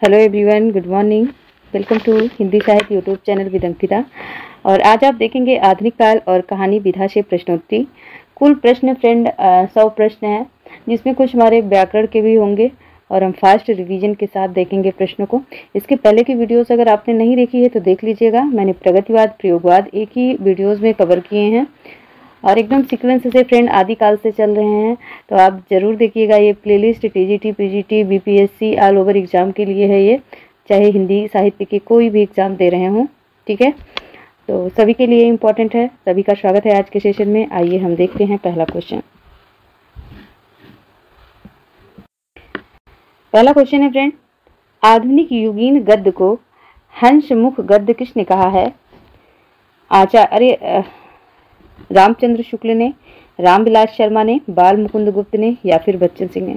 Hello everyone, good morning. Welcome to Hindi साहित्य YouTube channel with Ankita. और आज आप देखेंगे आधुनिक काल और कहानी विधा से प्रश्नोत्तरी। कुल प्रश्न फ्रेंड 100 प्रश्न है, जिसमें कुछ हमारे व्याकरण के भी होंगे और हम फास्ट रिवीजन के साथ देखेंगे प्रश्नों को। इसके पहले की वीडियोस अगर आपने नहीं देखी है तो देख लीजिएगा। मैंने प्रगतिवाद, प्रयोगवाद एक ही वीडियोज़ में कवर किए हैं और एकदम सीक्वेंस से फ्रेंड आदिकाल से चल रहे हैं, तो आप ज़रूर देखिएगा। ये playlist TGT, PGT, BPSC all over exam के लिए है, ये चाहे हिंदी साहित्य के कोई भी एग्ज़ाम दे रहे हों, ठीक है। तो सभी के लिए इम्पोर्टेंट है। सभी का स्वागत है आज के सेशन में। आइए हम देखते हैं पहला क्वेश्चन। पहला क्वेश्चन है फ्रेंड, आधुनिक युगीन गद्य को हंसमुख गद्य किसने कहा है? रामचंद्र शुक्ल ने, रामविलास शर्मा ने, बाल मुकुंद गुप्त ने या फिर बच्चन सिंह ने,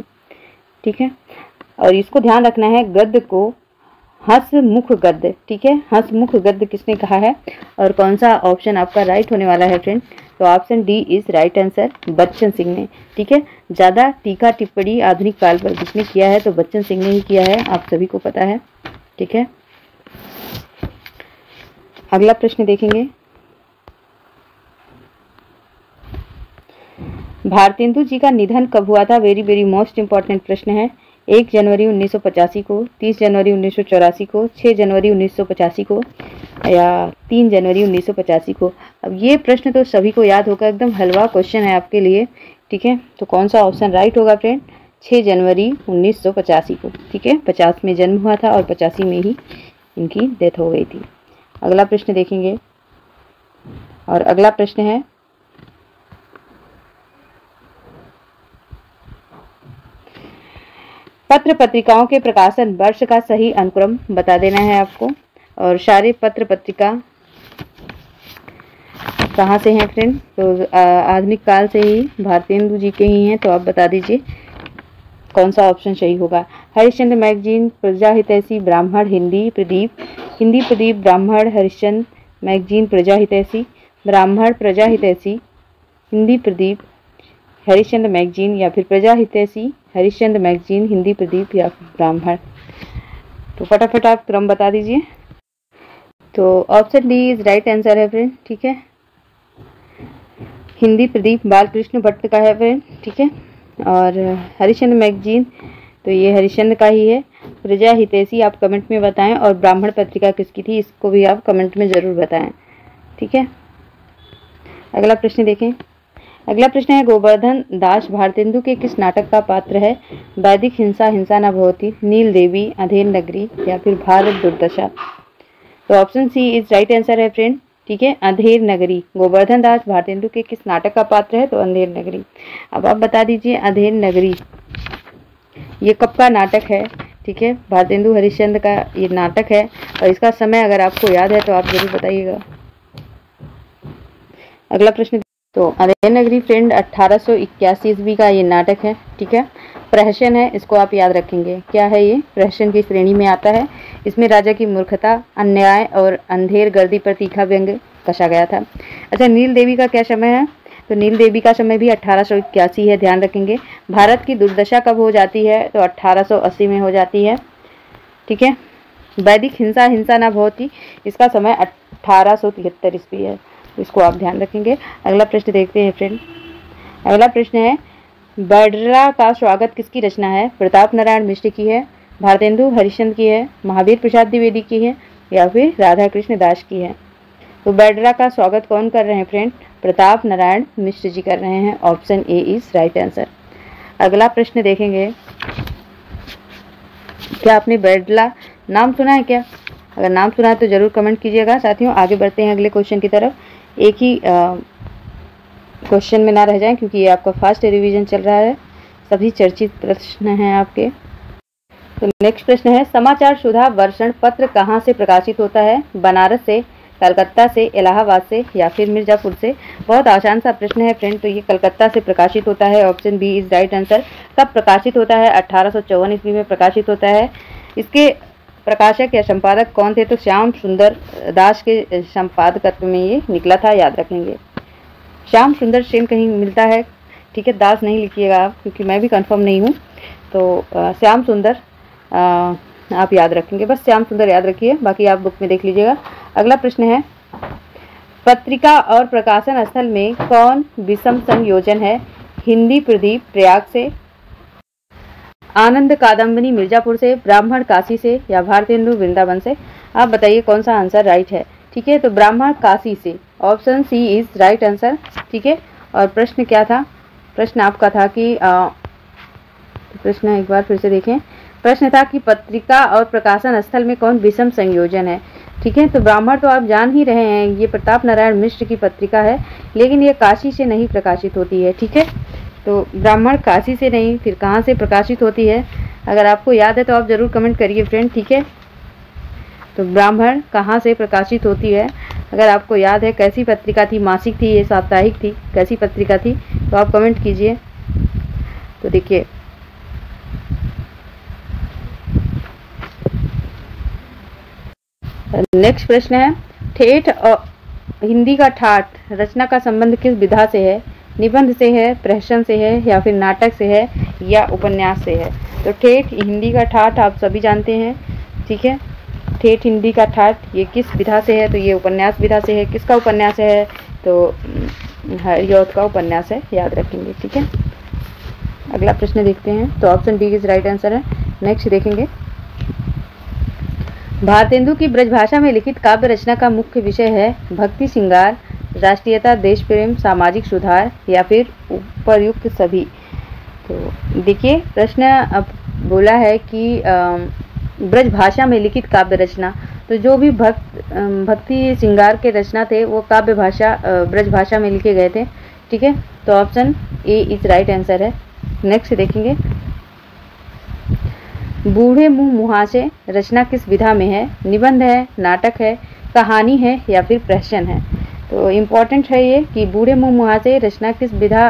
ठीक है। और इसको ध्यान रखना है, गद्य को हंसमुख गद्य, ठीक है। हंसमुख गद्य किसने कहा है और कौन सा ऑप्शन आपका राइट होने वाला है फ्रेंड? तो option D is right answer, Bachchan Singh ने, ठीक है। ज़्यादा टीका टिप्पणी आधुनिक काल पर किसने किया है? तो बच्चन सिंह ने ही किया है, आप सभी को पता है, ठीक है। अगला प्रश्न देखेंगे। भारतेंदु जी का निधन कब हुआ था? वेरी वेरी मोस्ट इम्पॉर्टेंट प्रश्न है। 1 जनवरी 1985 को, 30 जनवरी 1984 को, 6 जनवरी 1985 को या 3 जनवरी 1985 को। अब ये प्रश्न तो सभी को याद होगा, एकदम हलवा क्वेश्चन है आपके लिए, ठीक है। तो कौन सा ऑप्शन राइट होगा फ्रेंड? 6 जनवरी 1985 को, ठीक है। 50 में जन्म हुआ था और 85 में ही इनकी डेथ हो गई थी। अगला प्रश्न देखेंगे और अगला प्रश्न है, पत्र पत्रिकाओं के प्रकाशन वर्ष का सही अनुक्रम बता देना है आपको। और सारे पत्र पत्रिका कहाँ से हैं फ्रेंड? तो आधुनिक काल से ही भारतेंदु जी के ही हैं, तो आप बता दीजिए कौन सा ऑप्शन सही होगा। हरिश्चंद्र मैगजीन, प्रजा हितैषी, ब्राह्मण, हिंदी प्रदीप, ब्राह्मण, हरिश्चंद्र मैगजीन, प्रजा हितैषी, ब्राह्मण, प्रजा हितैषी, हिंदी प्रदीप, हरिश्चंद्र मैगजीन या फिर प्रजा हितैषी, हरिश्चंद्र मैगजीन, हिंदी प्रदीप या फिर ब्राह्मण। तो फटाफट आप क्रम बता दीजिए। तो option D is right answer है फ्रेंड, ठीक है। हिंदी प्रदीप बालकृष्ण भट्ट का है फ्रेंड, ठीक है। और हरिश्चंद्र मैगजीन तो ये हरिश्चंद्र का ही है। प्रजा हितैषी आप कमेंट में बताएं और ब्राह्मण पत्रिका किसकी थी इसको भी आप कमेंट में ज़रूर बताएं, ठीक है। अगला प्रश्न देखें। अगला प्रश्न है, गोवर्धन दास भारतेंदु के किस नाटक का पात्र है? वैदिक हिंसा, हिंसा न भवति, नील देवी, अधेर नगरी या फिर भारत दुर्दशा। तो option C is right answer है फ्रेंड, ठीक है। अंधेर नगरी गोवर्धन दास भारतेंदु के किस नाटक का पात्र है? तो अंधेर नगरी। अब आप बता दीजिए अंधेर नगरी ये कब का नाटक है, ठीक है। भारतेंदु हरिश्चंद्र का ये नाटक है और इसका समय अगर आपको याद है तो आप जरूर बताइएगा। अगला प्रश्न, तो अंधेर नगरी फ्रेंड 1881 ईस्वी का ये नाटक है, ठीक है। प्रहसन है, इसको आप याद रखेंगे। क्या है ये? प्रहसन की श्रेणी में आता है। इसमें राजा की मूर्खता, अन्याय और अंधेर गर्दी पर तीखा व्यंग्य कसा गया था। अच्छा, नील देवी का क्या समय है? तो नील देवी का समय भी 1881 है, ध्यान रखेंगे। भारत की दुर्दशा कब हो जाती है? तो 1880 में हो जाती है, ठीक है। वैदिक हिंसा, हिंसा न भवति, इसका समय 1873 ईस्वी है, इसको आप ध्यान रखेंगे। अगला प्रश्न देखते हैं फ्रेंड। अगला प्रश्न है, बडरा का स्वागत किसकी रचना है? प्रताप नारायण मिश्र की है, भारतेंदु हरिश्चंद्र की है, महावीर प्रसाद द्विवेदी की है या फिर राधा कृष्ण दास की है। तो बडरा का स्वागत कौन कर रहे हैं फ्रेंड? प्रताप नारायण मिश्र जी कर रहे हैं। Option A is right answer. अगला प्रश्न देखेंगे, क्या आपने बडरा नाम सुना है क्या? अगर नाम सुना है तो जरूर कमेंट कीजिएगा। साथियों आगे बढ़ते हैं अगले क्वेश्चन की तरफ। एक ही क्वेश्चन में ना रह जाएं, क्योंकि ये आपका फास्ट रिवीजन चल रहा है, सभी चर्चित प्रश्न हैं आपके। तो नेक्स्ट प्रश्न है, समाचार सुधा वर्षण पत्र कहाँ से प्रकाशित होता है? बनारस से, कलकत्ता से, इलाहाबाद से या फिर मिर्जापुर से। बहुत आसान सा प्रश्न है फ्रेंड। तो ये कलकत्ता से प्रकाशित होता है, option B is right answer. कब प्रकाशित होता है? 1854 ईस्वी में प्रकाशित होता है। इसके प्रकाशक या संपादक कौन थे? तो श्याम सुंदर दास के संपादकत्व में ये निकला था, याद रखेंगे। श्याम सुंदर सेन कहीं मिलता है, ठीक है, दास नहीं लिखिएगा आप, क्योंकि मैं भी कंफर्म नहीं हूँ। तो श्याम सुंदर आप याद रखेंगे, बस श्याम सुंदर याद रखिए, बाकी आप बुक में देख लीजिएगा। अगला प्रश्न है, पत्रिका और प्रकाशन स्थल में कौन विषम संयोजन है? हिंदी प्रदीप प्रयाग से, आनंद कादम्बिनी मिर्जापुर से, ब्राह्मण काशी से, या भारतेंदु वृंदावन से। आप बताइए कौन सा आंसर राइट है। ठीक है, तो ब्राह्मण काशी से, option C is right answer. ठीक है, और प्रश्न क्या था? प्रश्न आपका था कि प्रश्न एक बार फिर से देखें। प्रश्न था कि पत्रिका और प्रकाशन स्थल में कौन विषम संयोजन है। ठीक है, तो ब्राह्मण तो आप जान ही रहे हैं, ये प्रताप नारायण मिश्र की पत्रिका है, लेकिन ये काशी से नहीं प्रकाशित होती है। ठीक है, तो ब्राह्मण काशी से नहीं, फिर कहाँ से प्रकाशित होती है? अगर आपको याद है तो आप ज़रूर कमेंट करिए फ्रेंड। ठीक है, तो ब्राह्मण कहाँ से प्रकाशित होती है? अगर आपको याद है कैसी पत्रिका थी, मासिक थी, ये साप्ताहिक थी, कैसी पत्रिका थी, तो आप कमेंट कीजिए। तो देखिए, नेक्स्ट प्रश्न है, ठेठ और हिंदी का ठाठ रचना का संबंध किस विधा से है? निबंध से है, प्रहसन से है, या फिर नाटक से है, या उपन्यास से है? तो ठेठ हिंदी का ठाठ आप सभी जानते हैं। ठीक है, ठेठ हिंदी का ठाठ ये किस विधा से है? तो ये उपन्यास विधा से है। किसका उपन्यास है? तो हरिऔध का उपन्यास है, याद रखेंगे। ठीक है, अगला प्रश्न देखते हैं। तो option D is right answer है। नेक्स्ट देखेंगे, भारतेंदु की ब्रजभाषा में लिखित काव्य रचना का मुख्य विषय है भक्ति श्रृंगार, राष्ट्रीयता, देश प्रेम, सामाजिक सुधार, या फिर उपर्युक्त सभी। तो देखिए, प्रश्न अब बोला है कि ब्रजभाषा में लिखित काव्य रचना, तो जो भी भक्ति श्रृंगार के रचना थे वो काव्य भाषा ब्रजभाषा में लिखे गए थे। ठीक है, तो option A is right answer है। नेक्स्ट देखेंगे, बूढ़े मुँह मुहासे रचना किस विधा में है? निबंध है, नाटक है, कहानी है, या फिर प्रहसन है? तो इम्पॉर्टेंट है ये कि बूढ़े मुँह मुहासे रचना किस विधा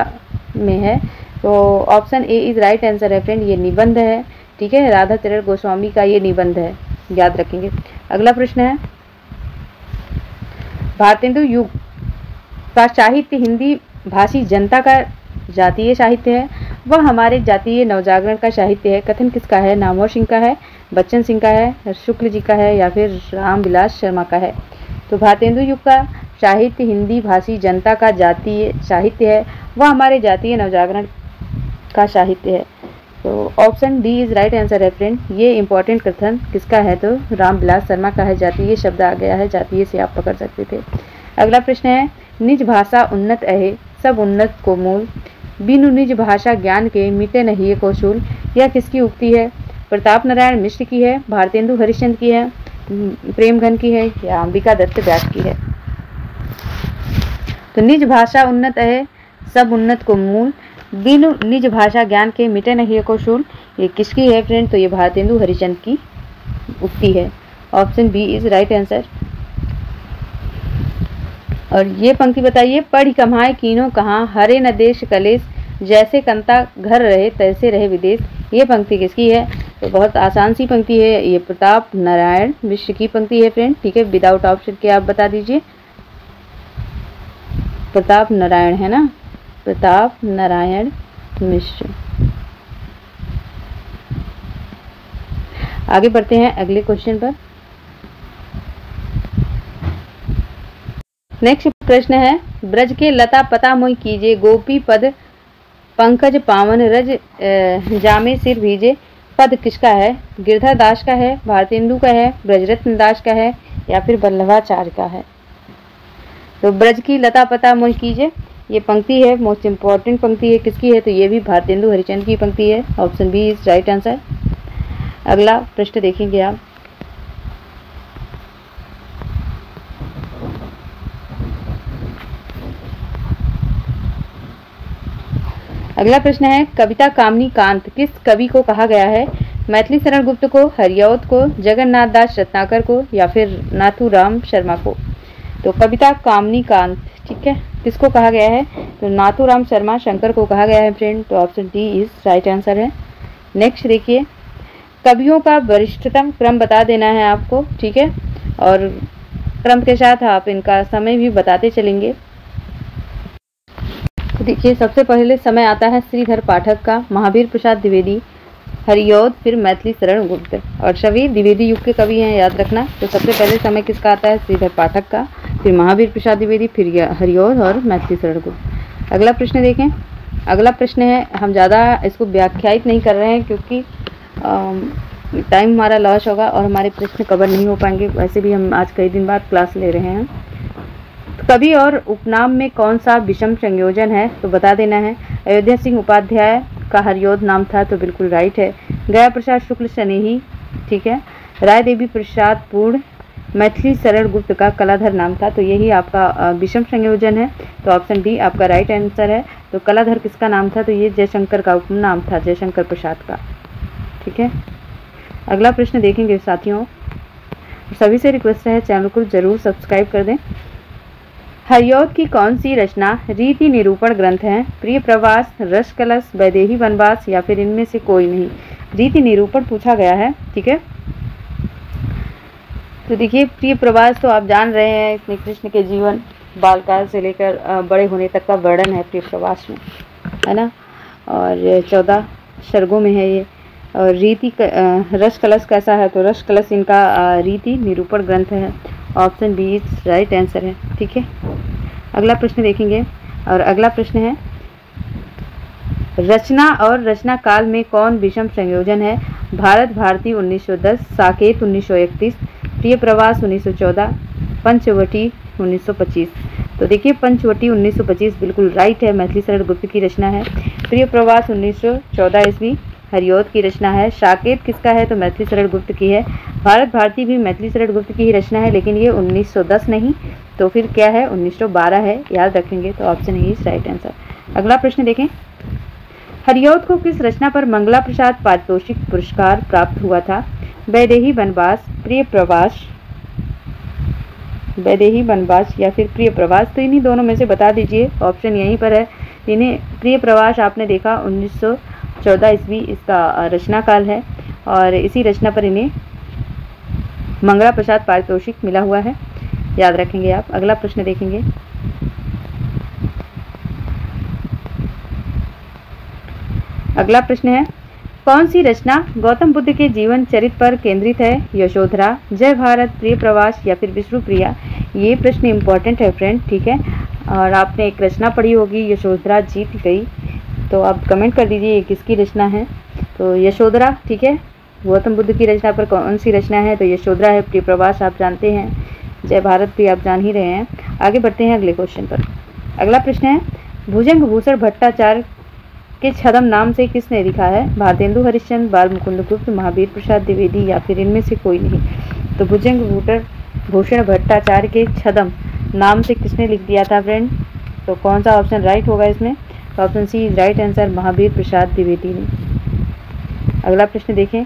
में है। तो option A is right answer है फ्रेंड, ये निबंध है। ठीक है, राधा चरण गोस्वामी का ये निबंध है, याद रखेंगे। अगला प्रश्न है, भारतेंदु युग का साहित्य हिंदी भाषी जनता का जातीय साहित्य है, वह हमारे जातीय नवजागरण का साहित्य है। कथन किसका है? नामवर सिंह का है, बच्चन सिंह का है, शुक्ल जी का है, या फिर रामविलास शर्मा का है? तो भारतेंदु युग का साहित्य हिंदी भाषी जनता का जातीय साहित्य है, वह हमारे जातीय नवजागरण का साहित्य है। तो option D is right answer है फ्रेंड। ये इंपॉर्टेंट कथन किसका है? तो रामविलास शर्मा का है। जातीय शब्द आ गया है, जातीय से आप पकड़ सकते थे। अगला प्रश्न है, निज भाषा उन्नत अहे सब उन्नत को मूल, बिनु निज भाषा ज्ञान के मिटे नहीं को शूल। यह किसकी उक्ति है? प्रताप नारायण मिश्र की है, भारतेंदु हरिश्चंद्र की है, प्रेमघन की है, या अंबिका दत्त व्यास की है? तो निज भाषा उन्नत है सब उन्नत को मूल, बिनु निज भाषा ज्ञान के मिटे नहीं को शूल, ये किसकी है फ्रेंड? तो ये भारतेंदु हरिश्चंद्र की उक्ति है। Option B is right answer. और ये पंक्ति बताइए, पढ़ी कमाए कीनो कहाँ, हरे न देश कलेश, जैसे कंता घर रहे तैसे रहे विदेश। ये पंक्ति किसकी है? तो बहुत आसान सी पंक्ति है, ये प्रताप नारायण मिश्र की पंक्ति है फ्रेंड। ठीक है, विदाउट ऑप्शन के आप बता दीजिए। प्रताप नारायण है ना, प्रताप नारायण मिश्र। आगे बढ़ते हैं अगले क्वेश्चन पर। नेक्स्ट प्रश्न है, ब्रज के लता पता मोई कीजे, गोपी पद पंकज पावन रज जामे सिर भीजे। पद किसका है? गिरधर दास का है, भारतेंदु का है, ब्रजरत्न दास का है, या फिर वल्लभाचार्य का है? तो ब्रज की लता पता मोई कीजे, ये पंक्ति है, मोस्ट इम्पॉर्टेंट पंक्ति है, किसकी है? तो ये भी भारतेंदु हरिश्चंद्र की पंक्ति है। Option B is right answer. अगला प्रश्न देखेंगे आप। अगला प्रश्न है, कविता कामनी कांत किस कवि को कहा गया है? मैथिली शरण गुप्त को, हरिऔध को, जगन्नाथ दास रत्नाकर को, या फिर नाथूराम शर्मा को? तो कविता कामनी कांत, ठीक है, किसको कहा गया है? तो नाथूराम शर्मा शंकर को कहा गया है फ्रेंड। तो option D is right answer है। नेक्स्ट देखिए, कवियों का वरिष्ठतम क्रम बता देना है आपको, ठीक है, और क्रम के साथ आप इनका समय भी बताते चलेंगे। तो देखिए, सबसे पहले समय आता है श्रीधर पाठक का, महावीर प्रसाद द्विवेदी, हरिऔध, फिर मैथिली शरण गुप्त। और सभी द्विवेदी युग के कवि हैं, याद रखना। तो सबसे पहले समय किसका आता है? श्रीधर पाठक का, फिर महावीर प्रसाद द्विवेदी, फिर हरिऔध और मैथिली शरण गुप्त। अगला प्रश्न देखें। अगला प्रश्न है, हम ज़्यादा इसको व्याख्यायित नहीं कर रहे हैं क्योंकि टाइम हमारा लॉस होगा और हमारे प्रश्न कवर नहीं हो पाएंगे। वैसे भी हम आज कई दिन बाद क्लास ले रहे हैं। कवि और उपनाम में कौन सा विषम संयोजन है? तो बता देना है। अयोध्या सिंह उपाध्याय का हरिऔध नाम था, तो बिल्कुल राइट है। गया प्रसाद शुक्ल स्नेही, ठीक है। राय देवी प्रसाद पूर्ण, मैथिली शरण गुप्त का कलाधर नाम था, तो यही आपका विषम संयोजन है। तो ऑप्शन डी आपका राइट आंसर है। तो कलाधर किसका नाम था? तो ये जयशंकर का उपनाम था, जयशंकर प्रसाद का, ठीक है। अगला प्रश्न देखेंगे साथियों। सभी से रिक्वेस्ट है चैनल को जरूर सब्सक्राइब कर दें। हरिऔध की कौन सी रचना रीति निरूपण ग्रंथ है? प्रिय प्रवास, रस कलश, वैदेही वनवास या फिर इनमें से कोई नहीं? रीति निरूपण पूछा गया है, ठीक है। तो देखिए, प्रिय प्रवास तो आप जान रहे हैं, इसमें कृष्ण के जीवन बालकाल से लेकर बड़े होने तक का वर्णन है प्रिय प्रवास में, है ना। और 14 सर्गों में है ये। और रीति रस कलश कैसा है? तो रस कलश इनका रीति निरूपण ग्रंथ है। Option B is right answer है, ठीक है। अगला प्रश्न देखेंगे। और अगला प्रश्न है, रचना और रचना काल में कौन विषम संयोजन है? भारत भारती 1910, साकेत 1931, प्रिय प्रवास 1914, पंचवटी 1925। तो देखिए, पंचवटी 1925 बिल्कुल राइट है, मैथिली शरण गुप्त की रचना है। प्रिय प्रवास 1914 ईस्वी हरिऔध की रचना है। साकेत किसका है? तो मैथिली शरण गुप्त की है। भारत भारती भी मैथिली शरण गुप्त की ही रचना है, लेकिन ये 1910 नहीं, तो फिर क्या है? 1912 है, याद रखेंगे। तो option he is right answer. अगला प्रश्न देखें। हरिऔध को किस रचना पर मंगला प्रसाद पारितोषिक पुरस्कार प्राप्त हुआ था? वैदेही वनवास, प्रिय प्रवास, वैदेही वनवास या फिर प्रिय प्रवास? तो इन्हीं दोनों में से बता दीजिए, ऑप्शन यहीं पर है। इन्हें प्रिय प्रवास आपने देखा 1914 ईस्वी इसका रचना काल है, और इसी रचना पर इन्हें मंगला प्रसाद पारितोषिक मिला हुआ है, याद रखेंगे आप। अगला प्रश्न देखेंगे। अगला प्रश्न है, कौन सी रचना गौतम बुद्ध के जीवन चरित्र पर केंद्रित है? यशोधरा, जय भारत, प्रिय प्रवास या फिर विष्णुप्रिया? ये प्रश्न इंपॉर्टेंट है फ्रेंड, ठीक है। और आपने एक रचना पढ़ी होगी, यशोधरा जीत गई, तो आप कमेंट कर दीजिए ये किसकी रचना है। तो यशोधरा, ठीक है। गौतम बुद्ध की रचना पर कौन सी रचना है? तो यशोधरा है। प्रिय प्रवास आप जानते हैं, जय भारत भी आप जान ही रहे हैं। आगे बढ़ते हैं अगले क्वेश्चन पर। अगला प्रश्न है, भुजंग भूषण भट्टाचार्य के छद्म नाम से किसने लिखा है? भारतेंदु हरिश्चंद्र, बाल मुकुंद गुप्त, महावीर प्रसाद द्विवेदी या फिर इनमें से कोई नहीं? तो भुजंग भूषण भट्टाचार्य के छद्म नाम से किसने लिख दिया था फ्रेंड? तो कौन सा ऑप्शन राइट होगा इसमें? तो option C is right answer, Mahavir Prasad Dwivedi ने। अगला प्रश्न देखें।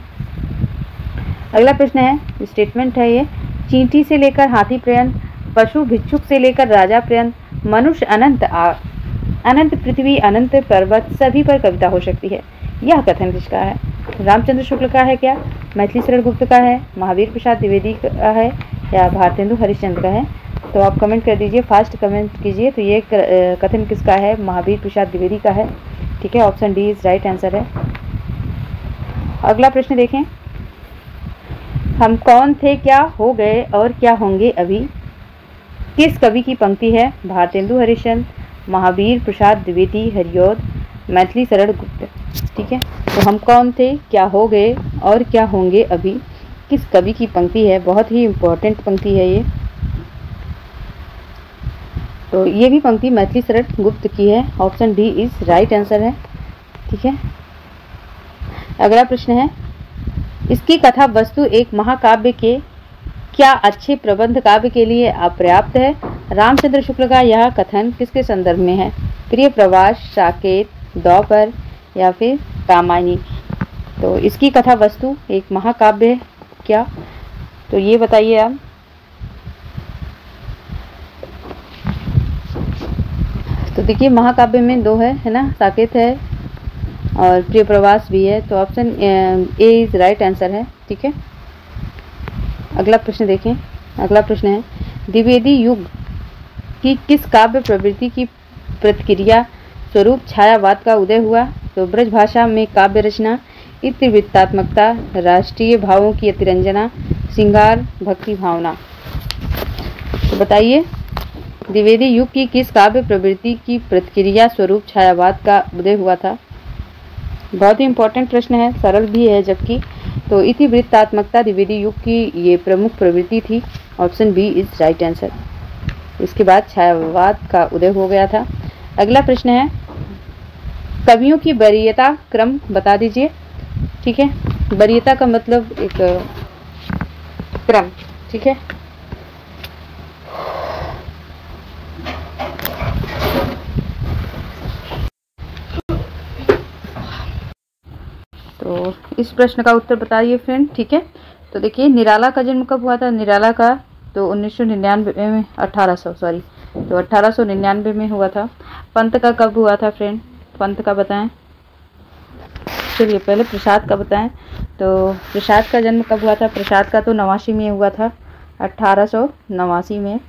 अगला प्रश्न है, स्टेटमेंट है ये, चींटी से लेकर हाथी पर्यंत, पशु भिक्षुक से लेकर राजा पर्यंत, मनुष्य अनंत पृथ्वी, अनंत पर्वत, सभी पर कविता हो सकती है। यह कथन किसका है? रामचंद्र शुक्ल का है क्या? मैथिली शरण गुप्त का है? महावीर प्रसाद द्विवेदी का है या भारतेंदु हरिश्चंद्र का है? तो आप कमेंट कर दीजिए, फास्ट कमेंट कीजिए। तो ये कथन किसका है? महावीर प्रसाद द्विवेदी का है, ठीक है। Option D is right answer है। अगला प्रश्न देखें। हम कौन थे, क्या हो गए और क्या होंगे अभी? किस कवि की पंक्ति है? भारतेंदु हरिश्चंद्र, महावीर प्रसाद द्विवेदी, हरिऔध, मैथिली शरण गुप्त, ठीक है। तो हम कौन थे, क्या हो गए और क्या होंगे अभी, किस कवि की पंक्ति है? बहुत ही इम्पोर्टेंट पंक्ति है ये। तो ये भी पंक्ति मैथिली शरण गुप्त की है। Option D is right answer है, ठीक है। अगला प्रश्न है, इसकी कथा वस्तु एक महाकाव्य के क्या अच्छे प्रबंध काव्य के लिए अपर्याप्त है? रामचंद्र शुक्ल का यह कथन किसके संदर्भ में है? प्रिय प्रवास, साकेत, द्वापर या फिर रामायणी? तो इसकी कथा वस्तु एक महाकाव्य है क्या? तो ये बताइए आप। तो देखिए, महाकाव्य में दो है ना, साकेत है और प्रिय प्रवास भी है। तो option A is right answer है, ठीक है। अगला प्रश्न देखें। अगला प्रश्न है, द्विवेदी युग की किस काव्य प्रवृत्ति की प्रतिक्रिया स्वरूप छायावाद का उदय हुआ? तो ब्रज भाषा में काव्य रचना, इतिवृत्तात्मकता, राष्ट्रीय भावों की अतिरंजना, श्रृंगार, भक्ति भावना। तो बताइए, द्विवेदी युग की किस काव्य प्रवृत्ति की प्रतिक्रिया स्वरूप छायावाद का उदय हुआ था? बहुत ही इंपॉर्टेंट प्रश्न है, सरल भी है जबकि। तो इतिवृत्तात्मकता द्विवेदी युग की ये प्रमुख प्रवृत्ति थी। Option B is right answer. इसके बाद छायावाद का उदय हो गया था। अगला प्रश्न है, कवियों की वरीयता क्रम बता दीजिए। ठीक है, वरीयता का मतलब एक क्रम। ठीक है, तो इस प्रश्न का उत्तर बताइए फ्रेंड। ठीक है, तो देखिए, निराला का जन्म कब हुआ था? निराला का तो 1999 में 1899 में हुआ था। पंत का कब हुआ था फ्रेंड? पंत का बताएं। चलिए पहले प्रसाद का बताएं। तो प्रसाद का जन्म कब हुआ था? प्रसाद का तो 89 में हुआ था, 1889 में।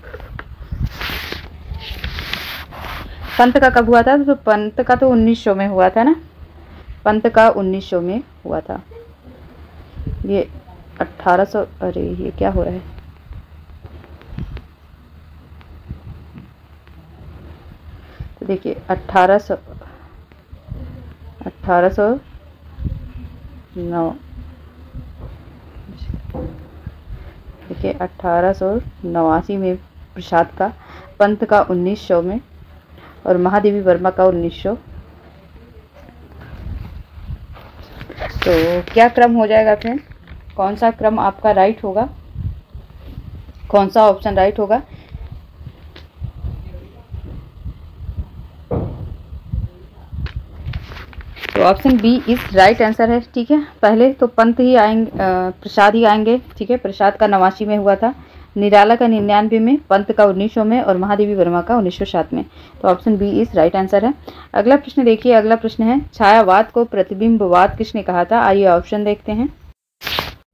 पंत का कब हुआ था? तो पंत का तो 1900 में हुआ था ना, पंत का 1900 में हुआ था। ये 1800, अरे ये क्या हो रहा है? तो देखिए 1809, देखिए 1889 में प्रसाद का, पंत का 1900 में और महादेवी वर्मा का 1900। तो क्या क्रम हो जाएगा फ्रेंड? कौन सा क्रम आपका राइट होगा? कौन सा ऑप्शन राइट होगा? तो option B is right answer है। ठीक है, पहले तो पंत ही आएंगे, प्रसाद ही आएंगे। ठीक है, प्रसाद का 89 में हुआ था, निराला का 99 में, पंत का 1900 में और महादेवी वर्मा का 1907 में। तो option B is right answer है। अगला प्रश्न देखिए, अगला प्रश्न है, छायावाद को प्रतिबिंबवाद किसने कहा था? आइए ऑप्शन देखते हैं।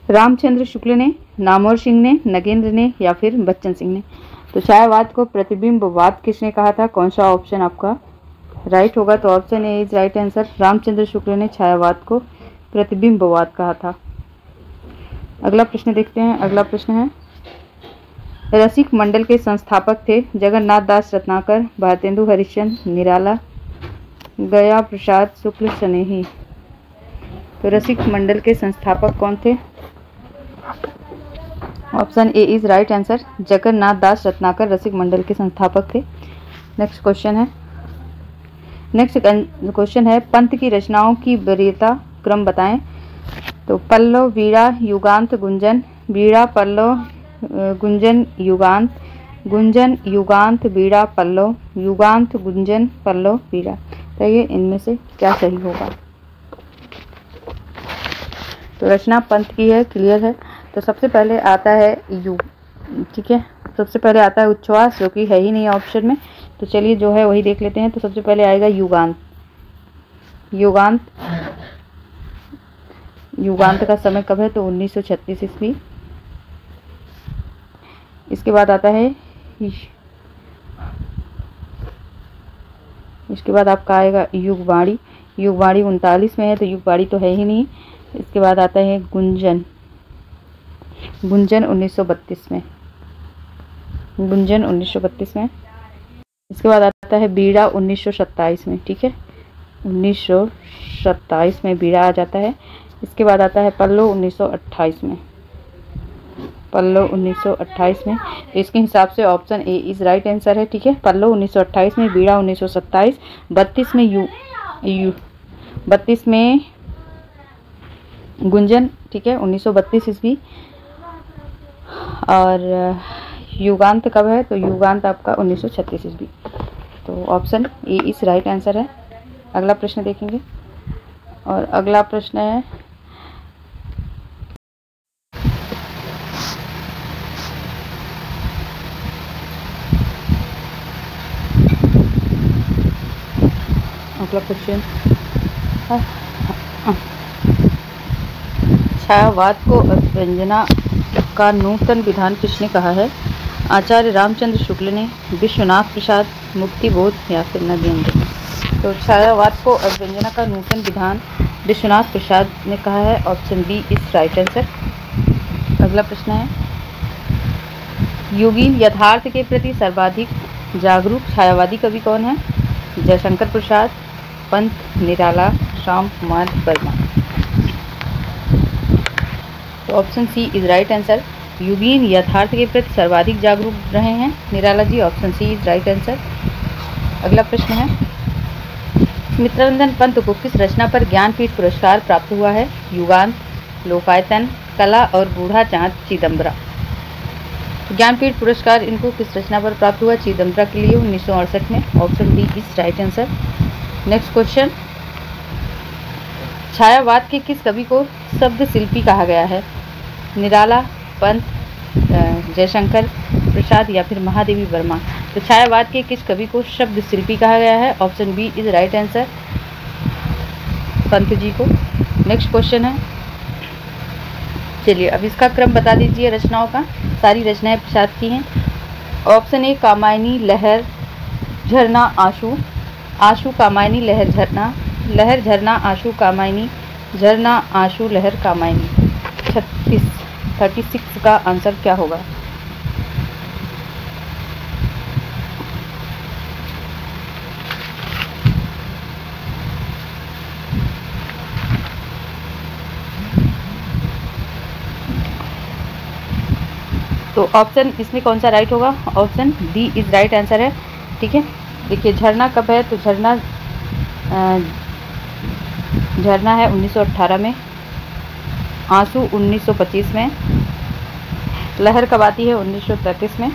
रामचंद्र शुक्ल ने, नामवर सिंह ने, नगेंद्र ने या फिर बच्चन सिंह ने। तो छायावाद को प्रतिबिंबवाद किसने कहा था? कौन सा ऑप्शन आपका राइट होगा? तो option A is right answer. Ramchandra Shukla ने छायावाद को प्रतिबिंबवाद कहा था। अगला प्रश्न देखते हैं। अगला प्रश्न है, रसिक मंडल के संस्थापक थे जगन्नाथ दास रत्नाकर, भारतेंदु हरिश्चंद्र, निराला, गया प्रसाद शुक्ल, स्नेही। तो रसिक मंडल के संस्थापक कौन थे? Option A is right answer. Jagannath Das Ratnakar Rasik Mandal के संस्थापक थे। नेक्स्ट क्वेश्चन है, पंत की रचनाओं की वरीयता क्रम बताएं। तो पल्लव, वीणा, युगांत, गुंजन, वीणा, पल्लव, गुंजन, युगांत, गुंजन, युगांत, वीणा, पल्लव, युगांत, गुंजन, पल्लव, वीणा। तो ये इनमें से क्या सही होगा? तो रचना पंत की है, क्लियर है। तो सबसे पहले आता है युग। ठीक है, सबसे पहले आता है उच्छ्वास, जो कि है ही नहीं ऑप्शन में। तो चलिए जो है वही देख लेते हैं। तो सबसे पहले आएगा युगांत। युगांत, युगांत का समय कब है? तो 1936 ईस्वी। इसके बाद आता है, इसके बाद आपका आएगा युगवाणी। युगवाणी 39 में है, तो युगवाणी तो है ही नहीं। इसके बाद आता है गुंजन। गुंजन 1932 में। गुंजन 1932 में। इसके बाद आता है बीड़ा 1927 में। ठीक है, 1927 में बीड़ा आ जाता है। इसके बाद आता है पल्लव 1928 में। पल्लव 1928 में। तो इसके हिसाब से option A is right answer है। ठीक है, पल्लव 1928 में, बीड़ा 1927, 32 में 32 में गुंजन। ठीक है, 1932 ईस्वी। और युगांत कब है? तो युगांत आपका 1936 ईस्वी। तो option A is right answer है। अगला प्रश्न देखेंगे, और अगला प्रश्न है, अगला क्वेश्चन, छायावाद को अभिव्यंजना का नूतन विधान किसने कहा है? आचार्य रामचंद्र शुक्ल ने, विश्वनाथ प्रसाद, मुक्तिबोध या फिर नगेंद्र। तो छायावाद को अभिव्यंजना का नूतन विधान विश्वनाथ प्रसाद ने कहा है। Option B is right answer. अगला प्रश्न है, योगीन यथार्थ के प्रति सर्वाधिक जागरूक छायावादी कवि कौन है? जयशंकर प्रसाद, पंत, निराला, राम कुमार वर्मा। तो option C is right answer. योगीन यथार्थ के प्रति सर्वाधिक जागरूक रहे हैं Nirala ji. Option C is right answer. अगला प्रश्न है, मित्ररंजन पंत को किस रचना पर ज्ञानपीठ पुरस्कार प्राप्त हुआ है? युगांत, लोकायतन, कला और बूढ़ा चाँद चिदम्बरा। ज्ञानपीठ पुरस्कार इनको किस रचना पर प्राप्त हुआ? चिदम्बरा के लिए 1968 में। Option D is right answer. Next question, छायावाद के किस कवि को शब्द शिल्पी कहा गया है? निराला, पंत, जयशंकर प्रसाद या फिर महादेवी वर्मा। तो छायावाद के किस कवि को शब्द शिल्पी कहा गया है? Option B is right answer, Pant ji को। नेक्स्ट क्वेश्चन है, चलिए अब इसका क्रम बता दीजिए रचनाओं का। सारी रचनाएं प्रसाद की हैं। ऑप्शन ए कामायनी, लहर, झरना, आंसू, आंसू, कामायनी, लहर, झरना, लहर, झरना, आंसू, कामायनी, झरना, आंसू, लहर, कामायनी। 36 का आंसर क्या होगा? तो ऑप्शन इसमें कौन सा राइट होगा? Option D is right answer है। ठीक है, देखिए झरना कब है? तो झरना है 1918 में, आंसू 1925 में, लहर कब आती है? 1933 में,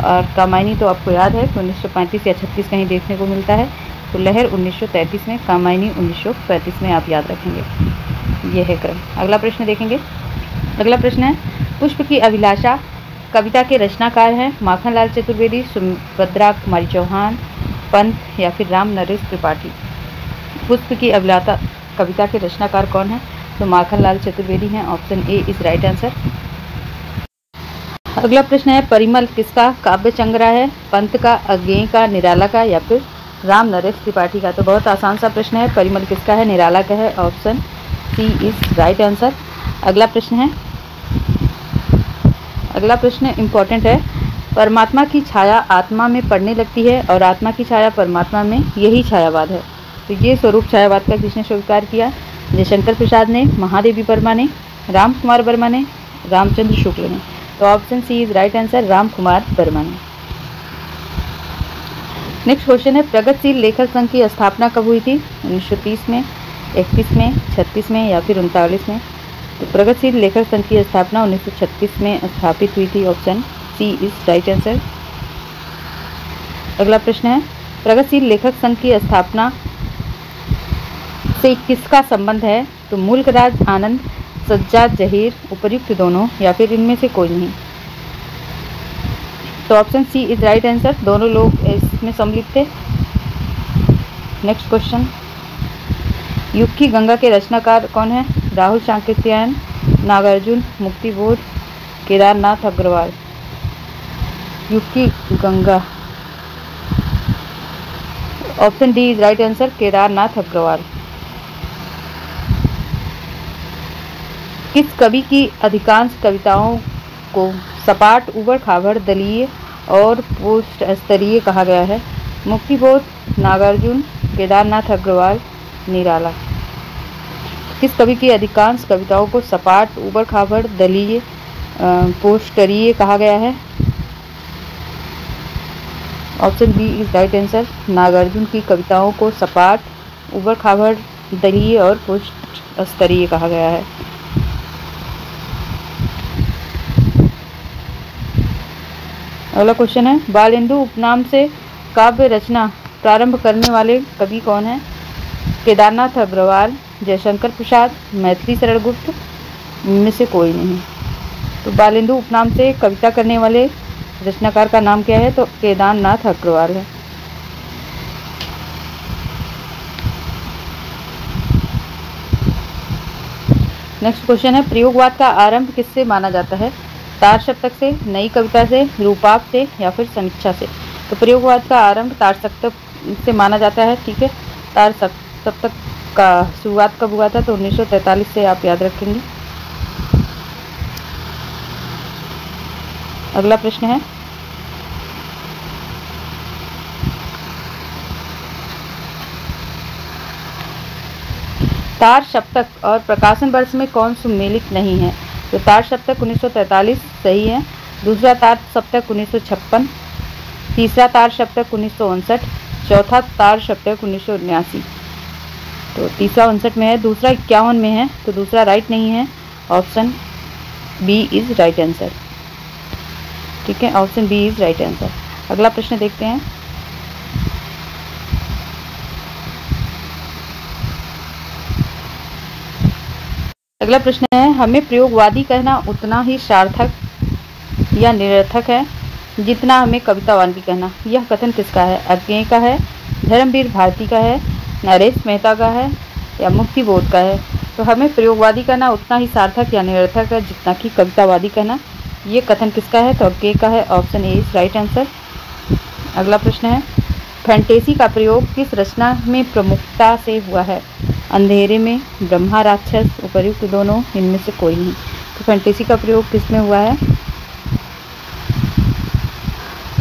और कामायनी तो आपको याद है कि 1935 या 36 कहीं देखने को मिलता है। तो लहर 1933 में, कामायनी 1935 में, आप याद रखेंगे। ये है क्रम। अगला प्रश्न देखेंगे। अगला प्रश्न है, पुष्प की अभिलाषा कविता के रचनाकार हैं माखनलाल चतुर्वेदी, सुभद्रा कुमारी चौहान, पंत या फिर राम नरेश त्रिपाठी। पुष्प की अभिलाषा कविता के रचनाकार कौन है? तो माखनलाल चतुर्वेदी हैं। Option A is right answer. अगला प्रश्न है, परिमल किसका काव्य संग्रह है? पंत का, अज्ञेय का, निराला का या फिर राम नरेश त्रिपाठी का। तो बहुत आसान सा प्रश्न है, परिमल किसका है? निराला का है। Option C is right answer. अगला प्रश्न है, अगला प्रश्न इम्पोर्टेंट है, परमात्मा की छाया आत्मा में पड़ने लगती है और आत्मा की छाया परमात्मा में, यही छायावाद है। तो ये स्वरूप छायावाद का किसने स्वीकार किया? जयशंकर प्रसाद ने, महादेवी वर्मा ने, राम कुमार वर्मा ने, रामचंद्र शुक्ल ने। तो option C is right answer, Ram Kumar Verma ने। नेक्स्ट क्वेश्चन है, प्रगतिशील लेखक संघ की स्थापना कब हुई थी? 1930 में, 31 में, 36 में या फिर 39 में। तो प्रगतिशील लेखक संघ की स्थापना 1936 में स्थापित हुई थी। Option C is right answer. अगला प्रश्न है, प्रगतिशील लेखक संघ की स्थापना से किसका संबंध है? तो मुल्क राज, आनंद, सज्जाद, जहीर, उपर्युक्त दोनों या फिर इनमें से कोई नहीं। तो option C is right answer, दोनों लोग इसमें सम्मिलित थे। नेक्स्ट क्वेश्चन, युग की गंगा के रचनाकार कौन है? राहुल सांकृत्यायन, नागार्जुन, मुक्तिबोध, केदारनाथ अग्रवाल। युग की गंगा, option D is right answer, Kedarnath Agrawal. किस कवि की अधिकांश कविताओं को सपाट, उबड़ खाबड़, दलीय और पोस्ट स्तरीय कहा गया है? मुक्तिबोध, नागार्जुन, केदारनाथ अग्रवाल, निराला। किस कवि की अधिकांश कविताओं को सपाट, उबड़ खाबड़, दलीय, पोस्टरीय कहा गया है? Option B is right answer, Nagarjun की कविताओं को सपाट, उबड़ खाबड़, दलीय और पोस्ट स्तरीय कहा गया है। अगला क्वेश्चन है, बालेंदु उपनाम से काव्य रचना प्रारंभ करने वाले कवि कौन हैं? केदारनाथ अग्रवाल, जयशंकर प्रसाद, मैथिली शरण गुप्त, इनमें से कोई नहीं। तो बालेंदु उपनाम से कविता करने वाले रचनाकार का नाम क्या है? तो केदारनाथ अग्रवाल है। नेक्स्ट क्वेश्चन है, प्रयोगवाद का आरंभ किससे माना जाता है? तार सप्तक से, नई कविता से, रूपाप से या फिर समीक्षा से। तो प्रयोगवाद का आरंभ तार सप्तक से माना जाता है। ठीक है, तार सप्तक का शुरुआत कब हुआ था, तो 1943 से आप याद रखेंगे। अगला प्रश्न है, तार सप्तक और प्रकाशन वर्ष में कौन सुमेलित नहीं है, तो तार सप्तक 1943 सही है। दूसरा तार सप्तक 1956, तीसरा तार सप्तक 1959, चौथा तार सप्तक 1979। तो तीसरा 59 में है, दूसरा 51 में है, तो दूसरा राइट नहीं है। Option B is right answer. ठीक है, option B is right answer. अगला प्रश्न देखते हैं। अगला प्रश्न है, हमें प्रयोगवादी कहना उतना ही सार्थक या निरर्थक है जितना हमें कवितावादी कहना। यह कथन किसका है? अज्ञेय का है, धर्मवीर भारती का है, नरेश मेहता का है या मुक्तिबोध का है? तो हमें प्रयोगवादी कहना उतना ही सार्थक या निरर्थक है जितना कि कवितावादी कहना। ये कथन किसका है? तो अज्ञेय का है। Option A is right answer. अगला प्रश्न है, फैंटेसी का प्रयोग किस रचना में प्रमुखता से हुआ है? अंधेरे में, ब्रह्मा राक्षस, उपर्युक्त दोनों, इनमें से कोई नहीं। तो फैंटेसी का प्रयोग किस में हुआ है?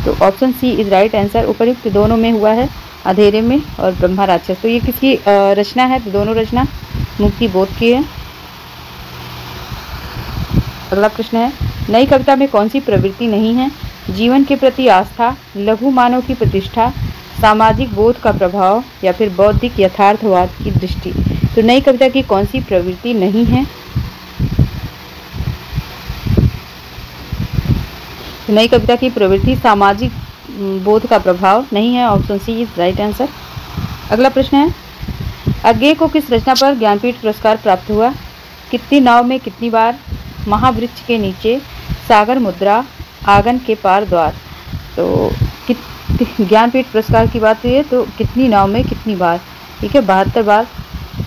तो option C is right answer. उपर्युक्त दोनों में हुआ है, अंधेरे में और ब्रह्मा राक्षस। तो ये किसकी रचना है? तो दोनों रचना मुक्तिबोध की है। अगला प्रश्न है, नई कविता में कौन सी प्रवृत्ति नहीं है? जीवन के प्रति आस्था, लघु मानव की प्रतिष्ठा, सामाजिक बोध का प्रभाव या फिर बौद्धिक यथार्थवाद की दृष्टि। तो नई कविता की कौन सी प्रवृत्ति नहीं है? तो नई कविता की प्रवृत्ति सामाजिक बोध का प्रभाव नहीं है। Option C is right answer. अगला प्रश्न है, अज्ञेय को किस रचना पर ज्ञानपीठ पुरस्कार प्राप्त हुआ? कितनी नाव में कितनी बार, महावृक्ष के नीचे, सागर मुद्रा, आंगन के पार द्वार। तो ज्ञानपीठ पुरस्कार की बात हुई है तो कितनी नाव में कितनी बार, ठीक है, 72 बार।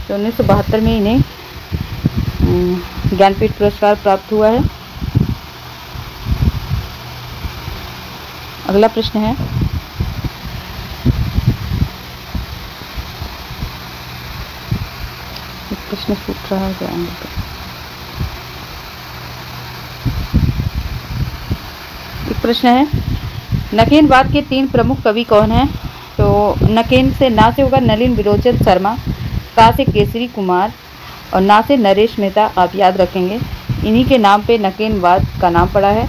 तो 1972 में इन्हें ज्ञानपीठ पुरस्कार प्राप्त हुआ है। अगला प्रश्न है, प्रश्न छूट रहा है। एक प्रश्न है, नकेनवाद के 3 प्रमुख कवि कौन हैं? तो नकेन से ना से होगा नलिन विलोचन शर्मा, का से केसरी कुमार और ना से नरेश मेहता। आप याद रखेंगे, इन्हीं के नाम पे नकेनवाद का नाम पड़ा है।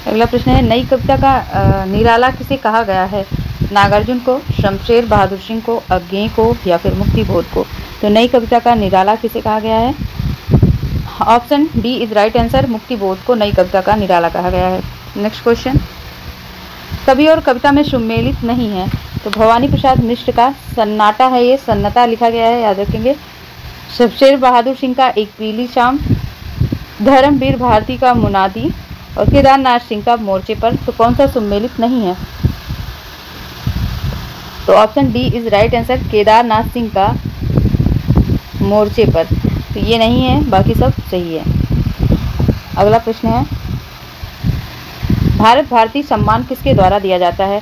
अगला प्रश्न है, नई कविता का निराला किसे कहा गया है? नागार्जुन को, शमशेर बहादुर सिंह को, अज्ञेय को या फिर मुक्तिबोध को? तो नई कविता का निराला किसे कहा गया है? Option D is right answer. Muktibodh को नई कविता का निराला कहा गया है। नेक्स्ट क्वेश्चन, कवि और कविता में सुमेलित नहीं है। तो भवानी प्रसाद मिश्र का सन्नाटा है, ये सन्नाटा लिखा गया है, याद रखेंगे। शमशेर बहादुर सिंह का एक पीली शाम, धर्मवीर भारती का मुनादी और केदारनाथ सिंह का मोर्चे पर। तो कौन सा सुमेलित नहीं है? तो option D is right answer. Kedarnath Singh का मोर्चे पर, तो ये नहीं है, बाकी सब सही है। अगला प्रश्न है, भारत भारती सम्मान किसके द्वारा दिया जाता है?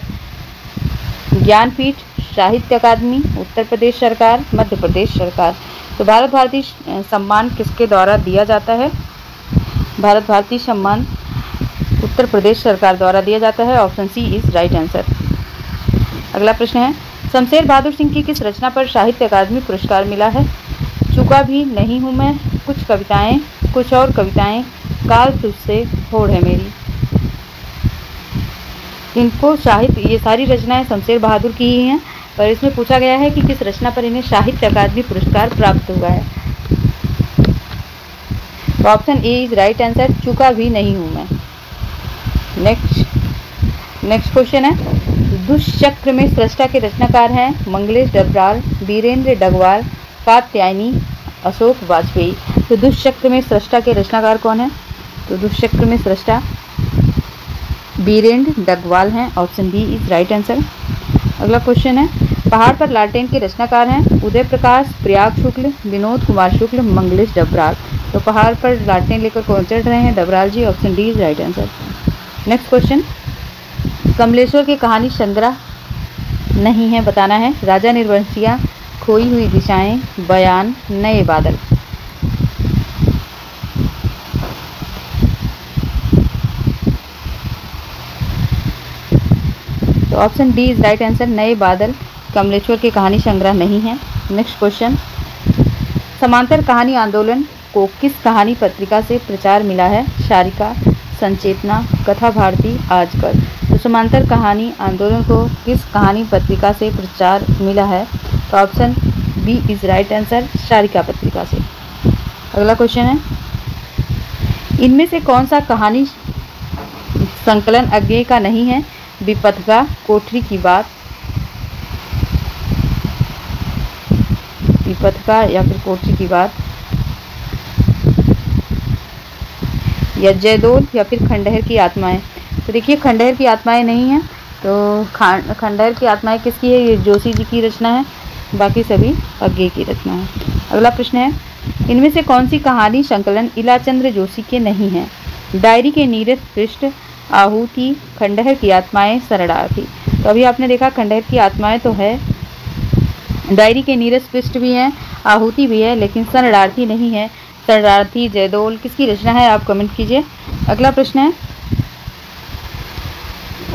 ज्ञानपीठ, साहित्य अकादमी, उत्तर प्रदेश सरकार, मध्य प्रदेश सरकार। तो भारत भारती सम्मान किसके द्वारा दिया जाता है? भारत भारती सम्मान उत्तर प्रदेश सरकार द्वारा दिया जाता है। Option C is right answer. अगला प्रश्न है, शमशेर बहादुर सिंह की किस रचना पर साहित्य अकादमी पुरस्कार मिला है? चूका भी नहीं हूँ मैं, कुछ कविताएं, कुछ और कविताएं, काल तुझसे होड़ है मेरी। इनको साहित्य, ये सारी रचनाएं शमशेर बहादुर की ही हैं, पर इसमें पूछा गया है कि किस रचना पर इन्हें साहित्य अकादमी पुरस्कार प्राप्त हुआ है। तो option A is right answer. चूका भी नहीं हूँ मैं। नेक्स्ट क्वेश्चन है, दुष्चक्र में सृष्टा के रचनाकार हैं मंगलेश डबराल, वीरेंद्र डगवाल, कात्यायनी, अशोक वाजपेयी। तो दुष्चक्र में सृष्टा के रचनाकार कौन है? तो दुष्चक्र में सृष्टा वीरेंद्र डगवाल हैं। Option B is right answer. अगला क्वेश्चन है, पहाड़ पर लालटेन के रचनाकार हैं उदय प्रकाश, प्रयाग शुक्ल, विनोद कुमार शुक्ल, मंगलेश डबराल। तो पहाड़ पर लाटें लेकर कौन चढ़ रहे हैं? Dabral ji. Option D is right answer. Next question, Kamleshwar के कहानी संग्रह नहीं है, बताना है। राजा निर्वंशिया, खोई हुई दिशाएं, बयान, नए बादल। तो option D is right answer, नए बादल कमलेश्वर के कहानी संग्रह नहीं है। नेक्स्ट क्वेश्चन, समांतर कहानी आंदोलन को किस कहानी पत्रिका से प्रचार मिला है? शारिका, संचेतना, कथा भारती, आजकल। तो समांतर कहानी आंदोलन को किस कहानी पत्रिका से प्रचार मिला है? तो option B is right answer, Sarika पत्रिका से। अगला क्वेश्चन है, इनमें से कौन सा कहानी संकलन अज्ञेय का नहीं है? विपथगा, कोठरी की बात, विपथगा या फिर कोठरी की बात, या जयदोल या फिर खंडहर की आत्माएं। तो देखिए खंडहर की आत्माएं नहीं है, तो खंडहर की आत्माएं किसकी है? ये जोशी जी की रचना है, बाकी सभी अज्ञेय की रचना है। अगला प्रश्न है, इनमें से कौन सी कहानी संकलन इलाचंद्र जोशी के नहीं है? डायरी के नीरस पृष्ठ, आहुति, खंडहर की आत्माएं, शरणार्थी। तो अभी आपने देखा खंडहर की आत्माएं तो है, डायरी के नीरस पृष्ठ भी हैं, आहुति भी है, लेकिन शरणार्थी नहीं है। शरणार्थी जयदोल किसकी रचना है? आप कमेंट कीजिए। अगला प्रश्न है,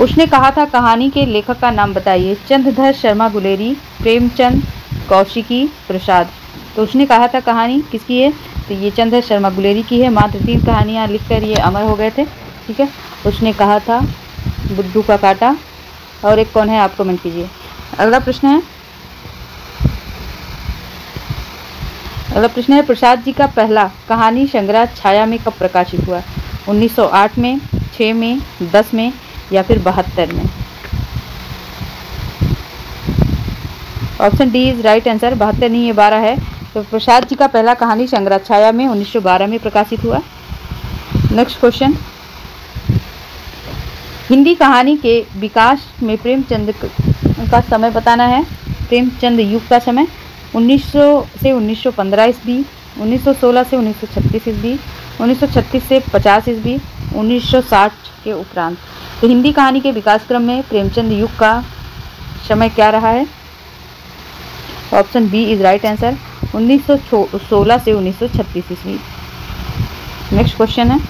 उसने कहा था कहानी के लेखक का नाम बताइए। चंद्रधर शर्मा गुलेरी, प्रेमचंद, कौशिकी, प्रसाद। तो उसने कहा था कहानी किसकी है? तो ये चंद्रधर शर्मा गुलेरी की है। मात्र 3 कहानियाँ लिखकर ये अमर हो गए थे। ठीक है, उसने कहा था, बुड्ढू का कांटा, और एक कौन है आप कमेंट कीजिए। अगला प्रश्न है, प्रसाद जी का पहला कहानी संग्रह छाया में कब प्रकाशित हुआ? 1908 में, 6 में, 10 में या फिर 72 में? Option D is right answer, 72 नहीं ये 12 है। तो प्रसाद जी का पहला कहानी संग्रह छाया में 1912 में प्रकाशित हुआ। नेक्स्ट क्वेश्चन, हिंदी कहानी के विकास में प्रेमचंद का समय बताना है। प्रेमचंद युग का समय 1900 से 1915 ईस्वी, 1916 से 1936 ईस्वी, 1936 से 50 ईस्वी, 1960 के उपरांत। तो हिंदी कहानी के विकास क्रम में प्रेमचंद युग का समय क्या रहा है? Option B is right answer, 1916 से 1936 ईस्वी। नेक्स्ट क्वेश्चन है,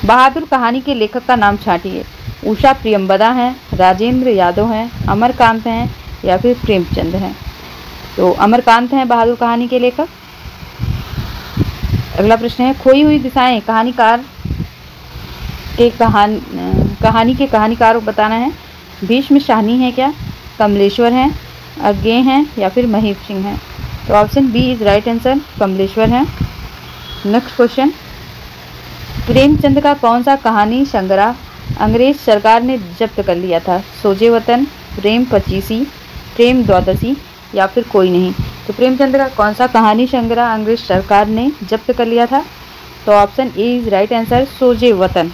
बहादुर कहानी के लेखक का नाम छांटिए। उषा प्रियंवदा हैं, राजेंद्र यादव हैं, अमरकांत हैं या फिर प्रेमचंद हैं? तो अमरकांत हैं बहादुर कहानी के लेखक। अगला प्रश्न है, खोई हुई दिशाएं कहानीकार के कहानी के कहानीकार बताना है। भीष्म शाहनी है क्या? कमलेश्वर हैं, अज्ञेय हैं या फिर महेश सिंह हैं? तो option B is right answer, Kamleshwar हैं। नेक्स्ट क्वेश्चन, प्रेमचंद का कौन सा कहानी संग्रह अंग्रेज सरकार ने जब्त कर लिया था? सोजे वतन, प्रेम पचीसी, प्रेम द्वादशी या फिर कोई नहीं? तो प्रेमचंद का कौन सा कहानी संग्रह अंग्रेज सरकार ने जब्त कर लिया था? तो option A is right answer, Soze Watan.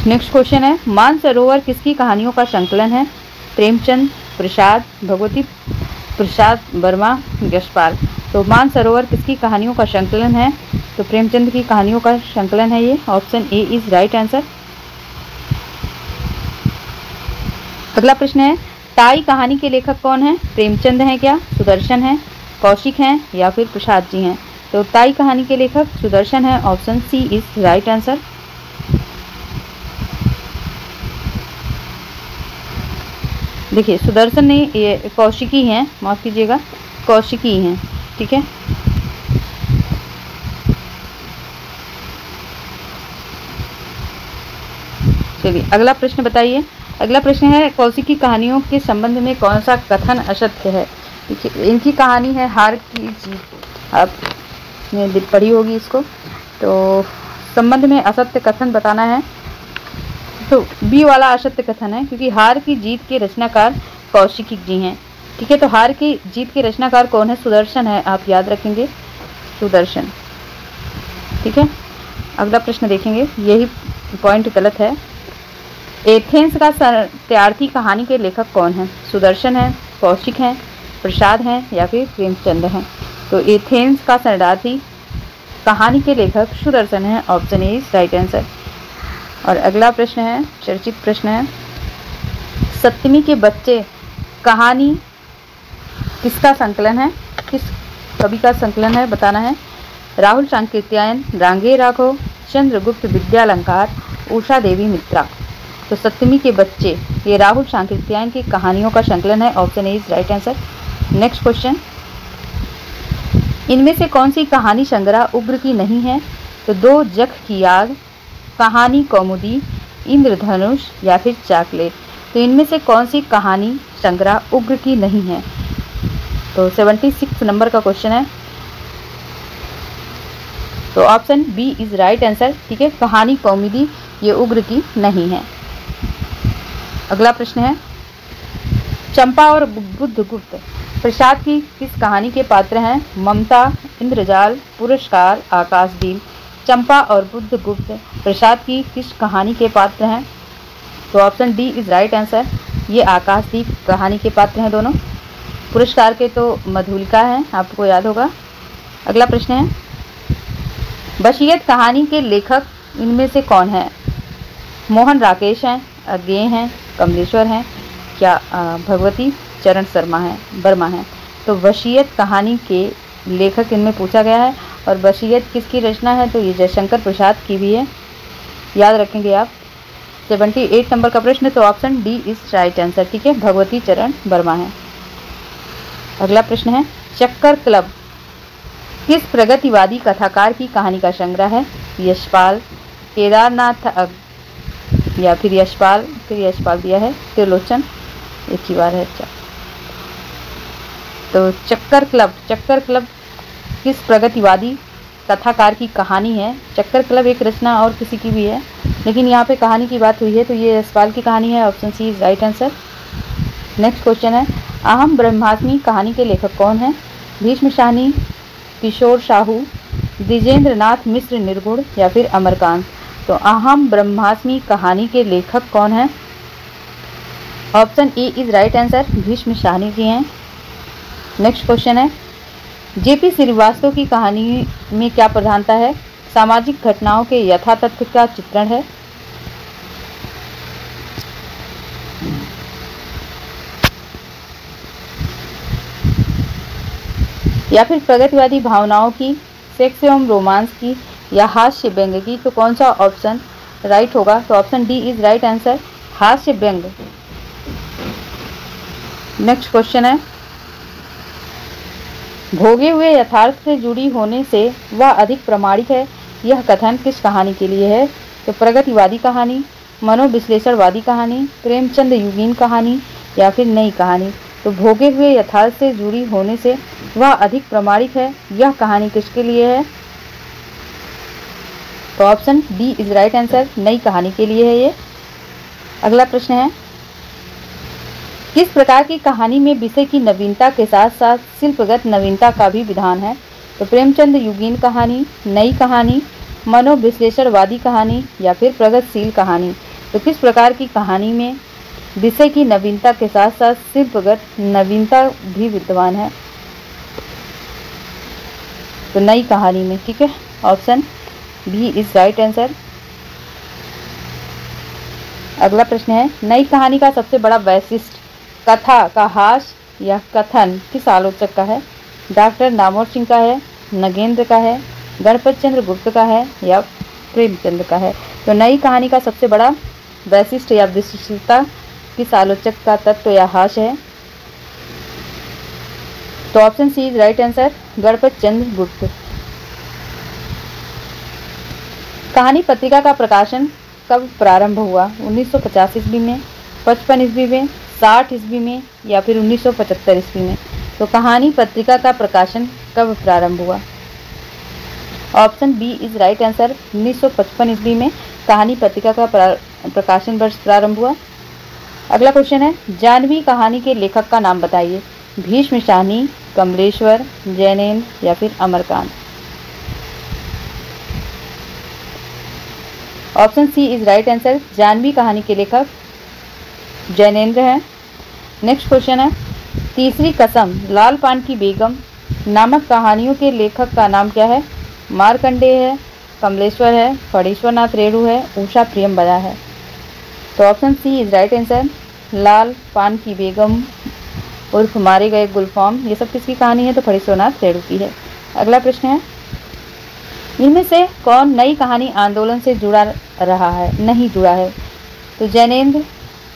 Next question है, मानसरोवर किसकी कहानियों का संकलन है? प्रेमचंद, प्रसाद, भगवती प्रसाद वर्मा, यशपाल। तो मानसरोवर किसकी कहानियों का संकलन है? तो प्रेमचंद की कहानियों का संकलन है ये। Option A is right answer. अगला प्रश्न है, ताई कहानी के लेखक कौन है? प्रेमचंद हैं क्या? सुदर्शन हैं, कौशिक हैं या फिर प्रसाद जी हैं? तो ताई कहानी के लेखक सुदर्शन है। Option C is right answer. देखिए सुदर्शन ने ये कौशिकी हैं, माफ कीजिएगा, कौशिकी हैं। ठीक है, चलिए अगला प्रश्न बताइए। अगला प्रश्न है, कौशिकी कहानियों के संबंध में कौन सा कथन असत्य है? देखिए इनकी कहानी है हार की जीत, आपने पढ़ी होगी इसको। तो संबंध में असत्य कथन बताना है, तो बी वाला असत्य कथन है, क्योंकि हार की जीत के रचनाकार कौशिकी जी हैं। ठीक है, तो हार की जीत के रचनाकार कौन है? सुदर्शन है, आप याद रखेंगे, सुदर्शन। ठीक है, अगला प्रश्न देखेंगे, यही पॉइंट गलत है। एथेंस का सत्यार्थी कहानी के लेखक कौन है? सुदर्शन है, कौशिक हैं, प्रसाद हैं या फिर प्रेमचंद हैं? तो एथेंस का शरणार्थी कहानी के लेखक सुदर्शन है। Option A is right answer. और अगला प्रश्न है, चर्चित प्रश्न है, सप्तमी के बच्चे कहानी किसका संकलन है, किस कवि का संकलन है, बताना है। राहुल सांकृत्यायन, रांगे राघव, चंद्रगुप्त विद्यालंकार, उषा देवी मित्रा। तो सप्तमी के बच्चे ये राहुल सांकृत्यायन की कहानियों का संकलन है। Option A is right answer. Next question, इनमें से कौन सी कहानी संग्रह उग्र की नहीं है। तो दो जख की आग, कहानी कौमुदी, इंद्रधनुष या फिर चॉकलेट। तो इनमें से कौन सी कहानी संग्रह उग्र की नहीं है। तो 76 नंबर का क्वेश्चन है। तो option B is right answer. ठीक है, कहानी कौमुदी ये उग्र की नहीं है। अगला प्रश्न है, चंपा और बुद्धगुप्त प्रसाद की किस कहानी के पात्र हैं। ममता, इंद्रजाल, पुरस्कार, आकाशदीप। चंपा और बुद्धगुप्त प्रसाद की किस कहानी के पात्र हैं। तो option D is right answer. ये आकाशदीप कहानी के पात्र हैं दोनों। पुरस्कार के तो मधुलिका हैं, आपको याद होगा। अगला प्रश्न है, वसीयत कहानी के लेखक इनमें से कौन है। मोहन राकेश हैं, अज्ञेय हैं, कमलेश्वर हैं, क्या भगवती चरण वर्मा हैं। तो वसीयत कहानी के लेखक इनमें पूछा गया है। और वसीयत किसकी रचना है, तो ये जयशंकर प्रसाद की भी है, याद रखेंगे आप। 78 नंबर का प्रश्न, तो option D is right answer. ठीक है, भगवती चरण वर्मा है। अगला प्रश्न है, चक्कर क्लब किस प्रगतिवादी कथाकार की कहानी का संग्रह है। यशपाल, केदारनाथ या फिर यशपाल, फिर यशपाल दिया है, त्रिलोचन, एक ही बार है। अच्छा, तो चक्कर क्लब किस प्रगतिवादी कथाकार की कहानी है। चक्कर क्लब एक रचना और किसी की भी है, लेकिन यहाँ पे कहानी की बात हुई है तो ये यशपाल की कहानी है। Option C is right answer. Next question है, अहम ब्रह्मास्मि कहानी के लेखक कौन है। भीष्म शाहनी, किशोर साहू, द्विजेंद्र नाथ मिश्र निर्गुण या फिर अमरकांत। तो अहम ब्रह्मास्मि कहानी के लेखक कौन है। Option A is right answer, Bhisham Sahni ji हैं। नेक्स्ट क्वेश्चन है, जेपी श्रीवास्तव की कहानी में क्या प्रधानता है। सामाजिक घटनाओं के यथातथ्य का चित्रण है, या फिर प्रगतिवादी भावनाओं की, सेक्स एवं रोमांस की, या हास्य व्यंग की। तो कौन सा ऑप्शन राइट होगा। तो option D is right answer, हास्य व्यंग। नेक्स्ट क्वेश्चन है, भोगे हुए यथार्थ से जुड़ी होने से वह अधिक प्रामाणिक है, यह कथन किस कहानी के लिए है। तो प्रगतिवादी कहानी, मनोविश्लेषणवादी कहानी, प्रेमचंद युगीन कहानी या फिर नई कहानी। तो भोगे हुए यथार्थ से जुड़ी होने से वह अधिक प्रामाणिक है, यह कहानी किसके लिए है। तो option D is right answer, नई कहानी के लिए है ये। अगला प्रश्न है, किस प्रकार की कहानी में विषय की नवीनता के साथ साथ शिल्पगत नवीनता का भी विधान है। तो प्रेमचंद युगीन कहानी, नई कहानी, मनोविश्लेषणवादी कहानी या फिर प्रगतिशील कहानी। तो किस प्रकार की कहानी में विषय की नवीनता के साथ साथ शिल्पगत नवीनता भी विद्यमान है। तो नई कहानी में। ठीक है, option B is right answer. अगला प्रश्न है, नई कहानी का सबसे बड़ा वैशिष्ट्य कथा का हास्य या कथन किस आलोचक का है। डॉक्टर नामोर सिंह का है, नगेंद्र का है, गणपत चंद्र गुप्त का है या प्रेमचंद का है। तो नई कहानी का सबसे बड़ा वैशिष्ट्य या विशिष्टता किस आलोचक का तत्व या हास्य है। तो option C is right answer, Ganpat Chandra Gupt. कहानी पत्रिका का प्रकाशन कब प्रारंभ हुआ। 1950 ईस्वी में, 55 ईस्वी में, 60 ईस्वी में या फिर 1975 ईस्वी में। तो कहानी पत्रिका का प्रकाशन कब प्रारंभ हुआ। Option B is right answer, 1955 ईस्वी में कहानी पत्रिका का प्रकाशन वर्ष प्रारंभ हुआ। अगला क्वेश्चन है, जानवी कहानी के लेखक का नाम बताइए। भीष्म शाहनी, कमलेश्वर, जैनेन्द्र या फिर Amarkant. Option C is right answer, Jahnavi कहानी के लेखक जैनेन्द्र हैं। नेक्स्ट क्वेश्चन है, तीसरी कसम लाल पान की बेगम नामक कहानियों के लेखक का नाम क्या है? मार्कंडेय है, कमलेश्वर है, फणीश्वर नाथ रेणु है, उषा प्रियमवदा है। तो option C is right answer. Lal Paan ki बेगम उर्फ मारे गए गुलफाम, ये सब किसकी कहानी है? तो फणीश्वर नाथ रेणु की है। अगला प्रश्न है, इनमें से कौन नई कहानी आंदोलन से जुड़ा रहा है, नहीं जुड़ा है? तो जैनेन्द्र,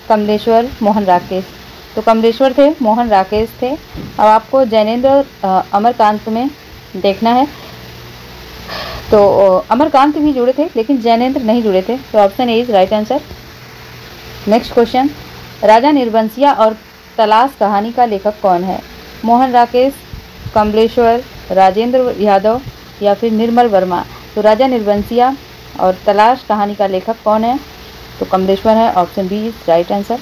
कमलेश्वर, मोहन राकेश। तो कमलेश्वर थे, मोहन राकेश थे। अब आपको जैनेन्द्र और अमरकांत में देखना है। तो अमरकांत भी जुड़े थे लेकिन जैनेन्द्र नहीं जुड़े थे। तो option A is right answer. Next question, Raja Nirbansiya और तलाश कहानी का लेखक कौन है? मोहन राकेश, कमलेश्वर, राजेंद्र यादव या फिर निर्मल वर्मा। तो राजा निर्बंसिया और तलाश कहानी का लेखक कौन है? तो कमलेश्वर है। Option B is right answer.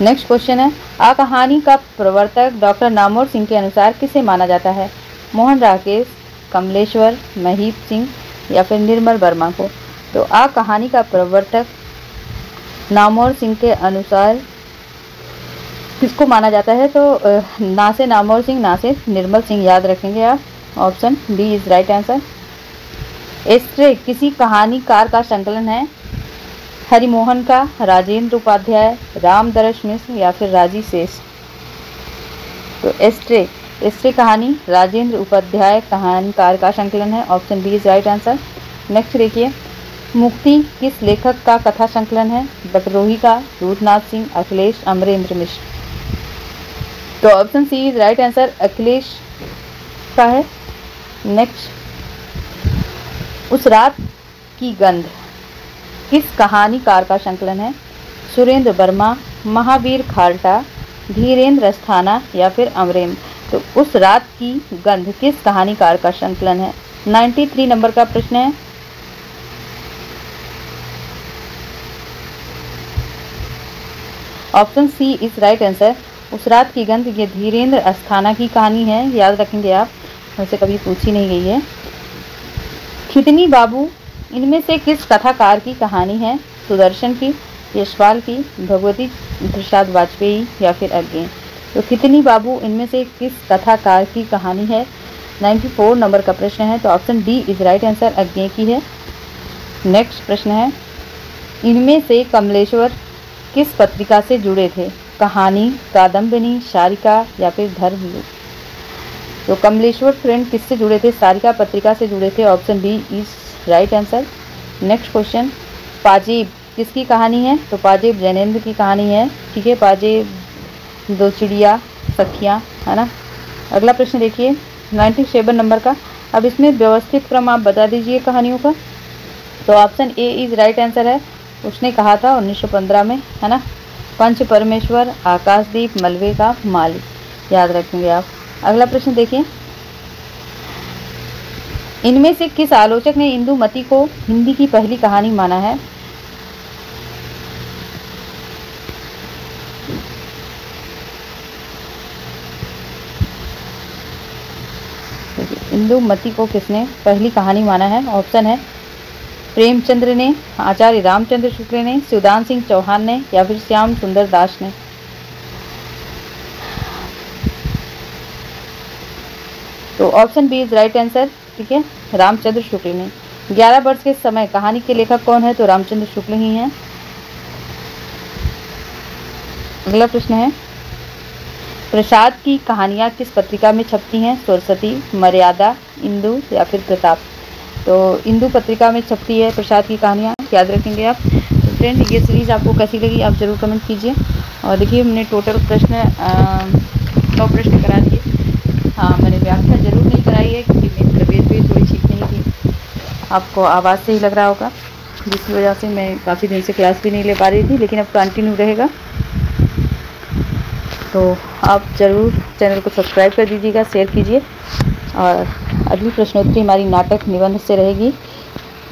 Next question है, आ कहानी का प्रवर्तक डॉक्टर नामोर सिंह के अनुसार किसे माना जाता है? मोहन राकेश, कमलेश्वर, महीप सिंह या फिर निर्मल वर्मा को। तो आ कहानी का प्रवर्तक नामोर सिंह के अनुसार किसको माना जाता है? तो ना से नामोर सिंह ना से निर्मल सिंह, याद रखेंगे आप। Option D is right answer. Ashtray किसी कहानीकार का संकलन है? हरिमोहन का, राजेंद्र उपाध्याय, रामदरस मिश्र या फिर राजी शेष। तो एस्ट्रे कहानी राजेंद्र उपाध्याय कहानीकार का संकलन है। Option B is right answer. Next देखिए, मुक्ति किस लेखक का कथा संकलन है? बटरोही का, रूपनाथ सिंह, अखिलेश, अमरेंद्र मिश्र। तो option C is right answer, Akhilesh का है। नेक्स्ट, उस रात की गंध किस कहानीकार का संकलन है? सुरेंद्र वर्मा, महावीर खाल्टा, धीरेन्द्र अस्थाना या फिर अमरेंद्र। तो उस रात की गंध किस कहानीकार का संकलन है? 93 नंबर का प्रश्न है। Option C is right answer. उस रात की गंध ये धीरेन्द्र अस्थाना की कहानी है, याद रखेंगे आप, वैसे कभी पूछी नहीं गई है। खितनी बाबू इनमें से किस कथाकार की कहानी है? सुदर्शन की, यशपाल की, भगवती प्रसाद वाजपेयी या फिर अज्ञे। तो खितनी बाबू इनमें से किस कथाकार की कहानी है? 94 नंबर का प्रश्न है। तो option D is right answer, Agyeya की है। नेक्स्ट प्रश्न है, इनमें से कमलेश्वर किस पत्रिका से जुड़े थे? कहानी, कादम्बिनी, सारिका या फिर धर्मयुग। तो कमलेश्वर फ्रेंड किससे जुड़े थे? सारिका पत्रिका से जुड़े थे। Option D is right answer. Next question, Pajeb किसकी कहानी है? तो पाजेब जैनेन्द्र की कहानी है, ठीक है। पाजेब दो चिड़िया सखियाँ, है ना। अगला प्रश्न देखिए 97 नंबर का। अब इसमें व्यवस्थित क्रम आप बता दीजिए कहानियों का। तो option A is right answer है। उसने कहा था 1915 में, है ना। पंच परमेश्वर, आकाशदीप, मलबे का मालिक, याद रखेंगे आप। अगला प्रश्न देखिए, इनमें से किस आलोचक ने इंदुमती को हिंदी की पहली कहानी माना है? इंदुमती को किसने पहली कहानी माना है? ऑप्शन है प्रेमचंद्र ने, आचार्य रामचंद्र शुक्ल ने, शिवदान सिंह चौहान ने या फिर श्याम सुंदर दास ने। तो option B is right answer, ठीक है, रामचंद्र शुक्ल ने। 11 वर्ष के समय कहानी के लेखक कौन है? तो रामचंद्र शुक्ल ही हैं। अगला प्रश्न है, प्रसाद की कहानियाँ किस पत्रिका में छपती हैं? सरस्वती, मर्यादा, इंदु या फिर प्रताप। तो इंदु पत्रिका में छपती है प्रसाद की कहानियाँ, याद रखेंगे आप। तो फ्रेंड, ये सीरीज़ आपको कैसी लगी आप ज़रूर कमेंट कीजिए। और देखिए हमने टोटल प्रश्न 9 प्रश्न करा दिए। हाँ, मैंने व्याख्या जरूर नहीं कराई है क्योंकि मेरी तबीयत भी थोड़ी ठीक नहीं थी, आपको आवाज़ से ही लग रहा होगा, जिसकी वजह से मैं काफ़ी दिन से क्लास भी नहीं ले पा रही थी। लेकिन अब कंटिन्यू रहेगा, तो आप ज़रूर चैनल को सब्सक्राइब कर दीजिएगा, शेयर कीजिए। और अगली प्रश्नोत्तरी हमारी नाटक निबंध से रहेगी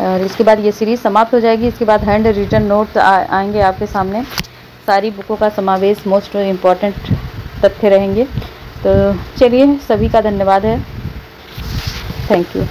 और इसके बाद ये सीरीज़ समाप्त हो जाएगी। इसके बाद हैंड रिटन नोट्स आएंगे आपके सामने, सारी बुकों का समावेश, मोस्ट इम्पॉर्टेंट तथ्य रहेंगे। तो चलिए, सभी का धन्यवाद है, थैंक यू।